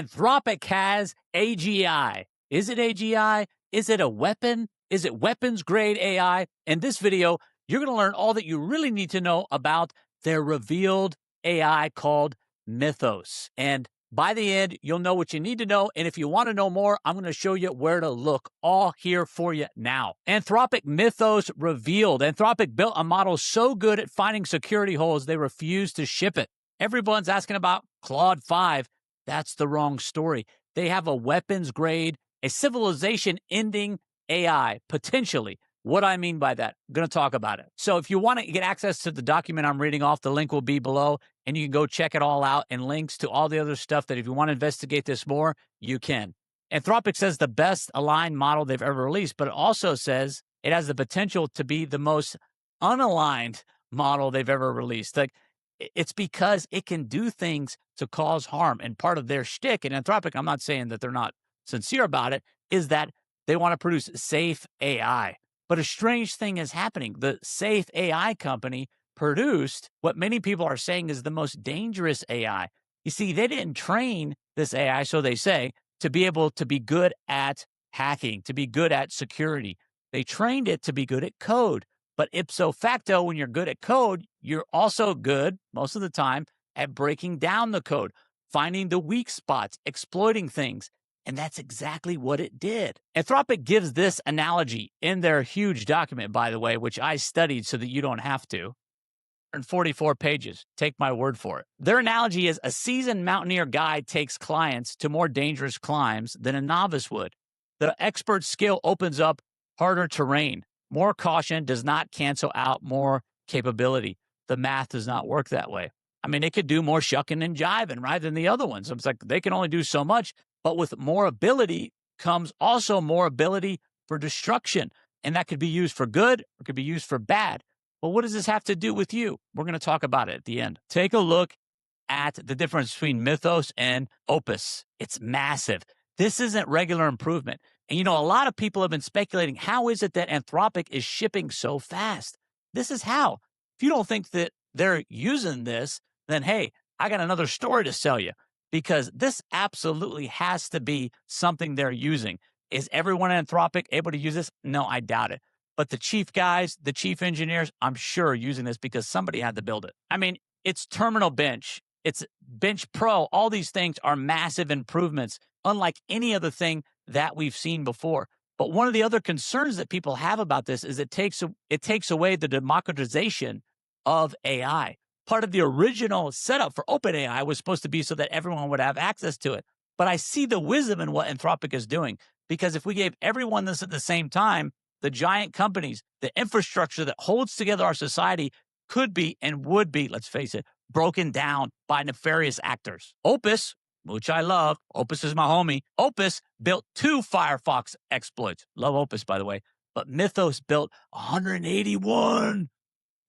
Anthropic has AGI. Is it AGI? Is it a weapon? Is it weapons-grade AI? In this video, you're going to learn all that you really need to know about their revealed AI called Mythos. And by the end, you'll know what you need to know. And if you want to know more, I'm going to show you where to look, all here for you now. Anthropic Mythos revealed. Anthropic built a model so good at finding security holes, they refused to ship it. Everyone's asking about Claude 5. That's the wrong story. They have a weapons grade, a civilization-ending AI, potentially. What I mean by that, I'm going to talk about it. So if you want to get access to the document I'm reading off, the link will be below, and you can go check it all out, and links to all the other stuff that if you want to investigate this more, you can. Anthropic says the best aligned model they've ever released, but it also says it has the potential to be the most unaligned model they've ever released. Like, it's because it can do things to cause harm. And part of their shtick in Anthropic, I'm not saying that they're not sincere about it, is that they want to produce safe AI. But a strange thing is happening. The safe AI company produced what many people are saying is the most dangerous AI. You see, they didn't train this AI, so they say, to be able to be good at hacking, to be good at security. They trained it to be good at code. But ipso facto, when you're good at code, you're also good, most of the time, at breaking down the code, finding the weak spots, exploiting things. And that's exactly what it did. Anthropic gives this analogy in their huge document, by the way, which I studied so that you don't have to. 144 pages. Take my word for it. Their analogy is a seasoned mountaineer guide takes clients to more dangerous climbs than a novice would. The expert skill opens up harder terrain. More caution does not cancel out more capability. The math does not work that way. I mean, it could do more shucking and jiving, right, than the other ones. It's like they can only do so much, but with more ability comes also more ability for destruction. And that could be used for good or could be used for bad. But what does this have to do with you? We're going to talk about it at the end. Take a look at the difference between Mythos and Opus. It's massive. This isn't regular improvement. And, you know, a lot of people have been speculating, how is it that Anthropic is shipping so fast? This is how. If you don't think that they're using this, then, hey, I got another story to sell you, because this absolutely has to be something they're using. Is everyone at Anthropic able to use this? No, I doubt it. But the chief guys, the chief engineers, I'm sure are using this because somebody had to build it. I mean, it's Terminal Bench. It's Bench Pro. All these things are massive improvements, unlike any other thing that we've seen before. But one of the other concerns that people have about this is it takes away the democratization of AI. Part of the original setup for OpenAI was supposed to be so that everyone would have access to it. But I see the wisdom in what Anthropic is doing, because if we gave everyone this at the same time, the giant companies, the infrastructure that holds together our society could be and would be, let's face it, broken down by nefarious actors. Opus, which I love, Opus is my homie. Opus built 2 Firefox exploits. Love Opus, by the way. But Mythos built 181.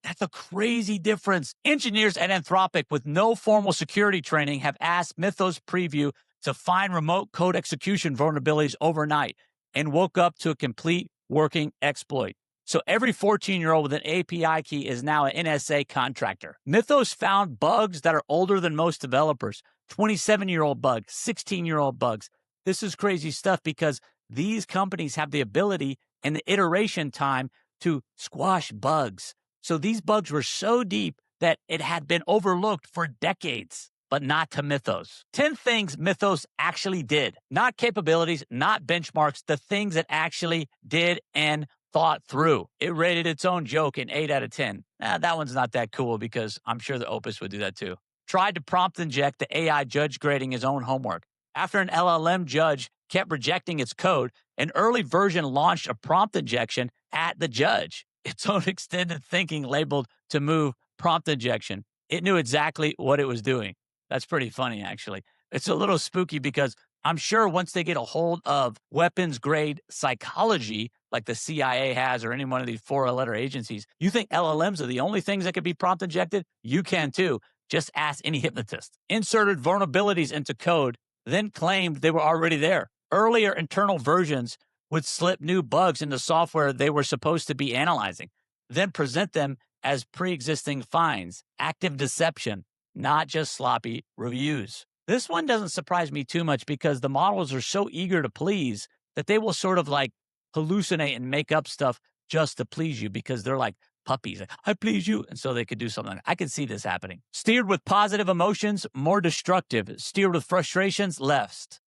That's a crazy difference. Engineers at Anthropic with no formal security training have asked Mythos Preview to find remote code execution vulnerabilities overnight and woke up to a complete working exploit. So every 14-year-old with an API key is now an NSA contractor. Mythos found bugs that are older than most developers. 27-year-old bugs, 16-year-old bugs. This is crazy stuff because these companies have the ability and the iteration time to squash bugs. So these bugs were so deep that it had been overlooked for decades, but not to Mythos. 10 things Mythos actually did. Not capabilities, not benchmarks, the things it actually did and thought through. It rated its own joke an 8 out of 10. That one's not that cool because I'm sure the Opus would do that too. Tried to prompt inject the AI judge grading his own homework. After an LLM judge kept rejecting its code, an early version launched a prompt injection at the judge. Its own extended thinking labeled to move prompt injection. It knew exactly what it was doing. That's pretty funny, actually. It's a little spooky because I'm sure once they get a hold of weapons-grade psychology, like the CIA has or any one of these 4-letter agencies, you think LLMs are the only things that could be prompt injected? You can too. Just ask any hypnotist. Inserted vulnerabilities into code, then claimed they were already there. Earlier internal versions would slip new bugs into software they were supposed to be analyzing, then present them as pre-existing finds. Active deception, not just sloppy reviews. This one doesn't surprise me too much because the models are so eager to please that they will sort of like hallucinate and make up stuff just to please you because they're like puppies. Like, I please you. And so they could do something. I could see this happening. Steered with positive emotions, more destructive. Steered with frustrations, less.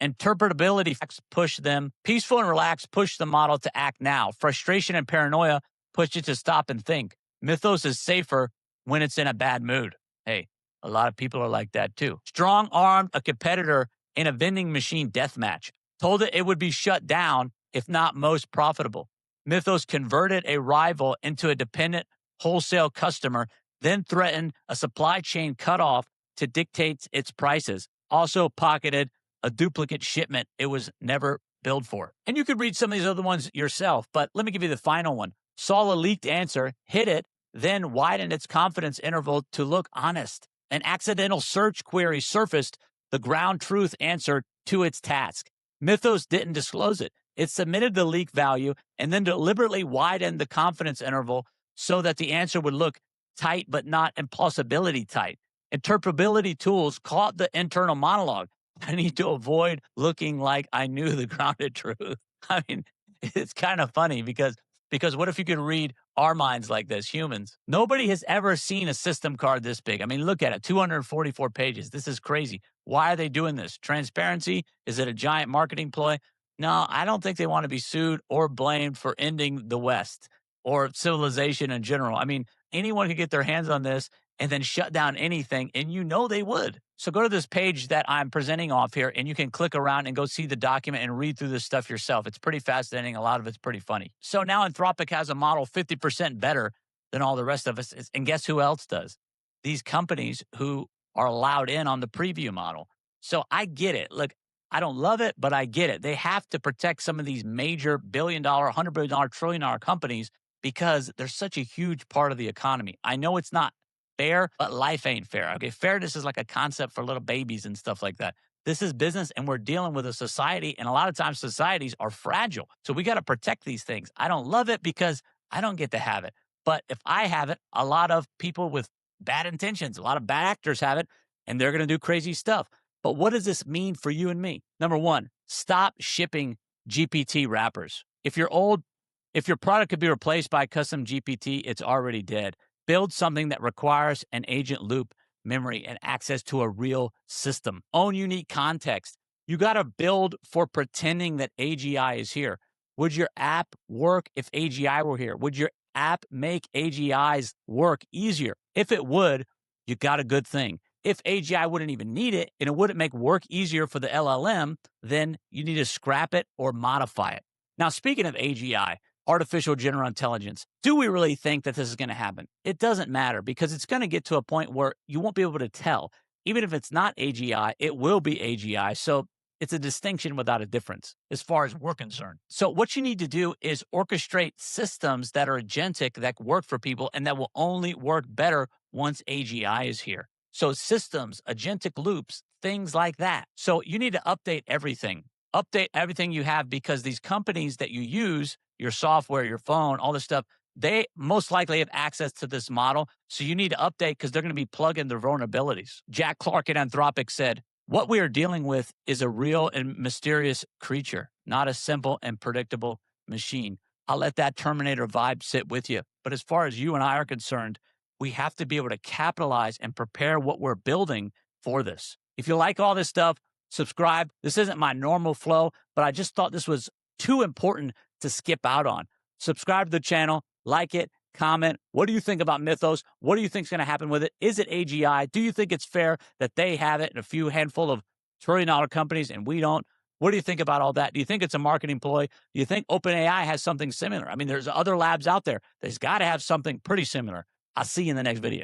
Interpretability push them. Peaceful and relaxed push the model to act now. Frustration and paranoia push it to stop and think. Mythos is safer when it's in a bad mood. Hey, a lot of people are like that too. Strong armed a competitor in a vending machine deathmatch. Told it would be shut down if not most profitable. Mythos converted a rival into a dependent wholesale customer, then threatened a supply chain cutoff to dictate its prices. Also pocketed a duplicate shipment it was never billed for. And you could read some of these other ones yourself, but let me give you the final one. Saw a leaked answer, hid it, then widened its confidence interval to look honest. An accidental search query surfaced the ground truth answer to its task. Mythos didn't disclose it. It submitted the leak value and then deliberately widened the confidence interval so that the answer would look tight but not impossibility tight. Interpretability tools caught the internal monologue. I need to avoid looking like I knew the grounded truth. I mean, it's kind of funny because what if you could read our minds like this, humans? Nobody has ever seen a system card this big. I mean, look at it, 244 pages. This is crazy. Why are they doing this? Transparency? Is it a giant marketing ploy? No, I don't think they want to be sued or blamed for ending the West or civilization in general. I mean, anyone could get their hands on this and then shut down anything, and you know they would. So go to this page that I'm presenting off here, and you can click around and go see the document and read through this stuff yourself. It's pretty fascinating. A lot of it's pretty funny. So now Anthropic has a model 50% better than all the rest of us. And guess who else does? These companies who are allowed in on the preview model. So I get it. Look, I don't love it, but I get it. They have to protect some of these major billion-dollar, $100 billion, trillion-dollar companies because they're such a huge part of the economy. I know it's not fair, but life ain't fair. Okay, fairness is like a concept for little babies and stuff like that. This is business, and we're dealing with a society, and a lot of times societies are fragile. So we got to protect these things. I don't love it because I don't get to have it. But if I have it, a lot of people with bad intentions, a lot of bad actors have it, and they're going to do crazy stuff. But what does this mean for you and me? Number one, stop shipping GPT wrappers. If your product could be replaced by custom GPT, it's already dead. Build something that requires an agent loop, memory, and access to a real system. Own unique context. You got to build for pretending that AGI is here. Would your app work if AGI were here? Would your app make AGI's work easier? If it would, you got a good thing. If AGI wouldn't even need it and it wouldn't make work easier for the LLM, then you need to scrap it or modify it. Now, speaking of AGI, artificial general intelligence, do we really think that this is going to happen? It doesn't matter because it's going to get to a point where you won't be able to tell. Even if it's not AGI, it will be AGI. So it's a distinction without a difference as far as we're concerned. So what you need to do is orchestrate systems that are agentic, that work for people, and that will only work better once AGI is here. So systems, agentic loops, things like that. So you need to update everything. Update everything you have because these companies that you use, your software, your phone, all this stuff, they most likely have access to this model. So you need to update because they're going to be plugging their vulnerabilities. Jack Clark at Anthropic said, what we are dealing with is a real and mysterious creature, not a simple and predictable machine. I'll let that Terminator vibe sit with you. But as far as you and I are concerned, we have to be able to capitalize and prepare what we're building for this. If you like all this stuff, subscribe. This isn't my normal flow, but I just thought this was too important to skip out on. Subscribe to the channel, like it, comment. What do you think about Mythos? What do you think is going to happen with it? Is it AGI? Do you think it's fair that they have it in a few handful of trillion-dollar companies and we don't? What do you think about all that? Do you think it's a marketing ploy? Do you think OpenAI has something similar? I mean, there's other labs out there. There's got to have something pretty similar. I'll see you in the next video.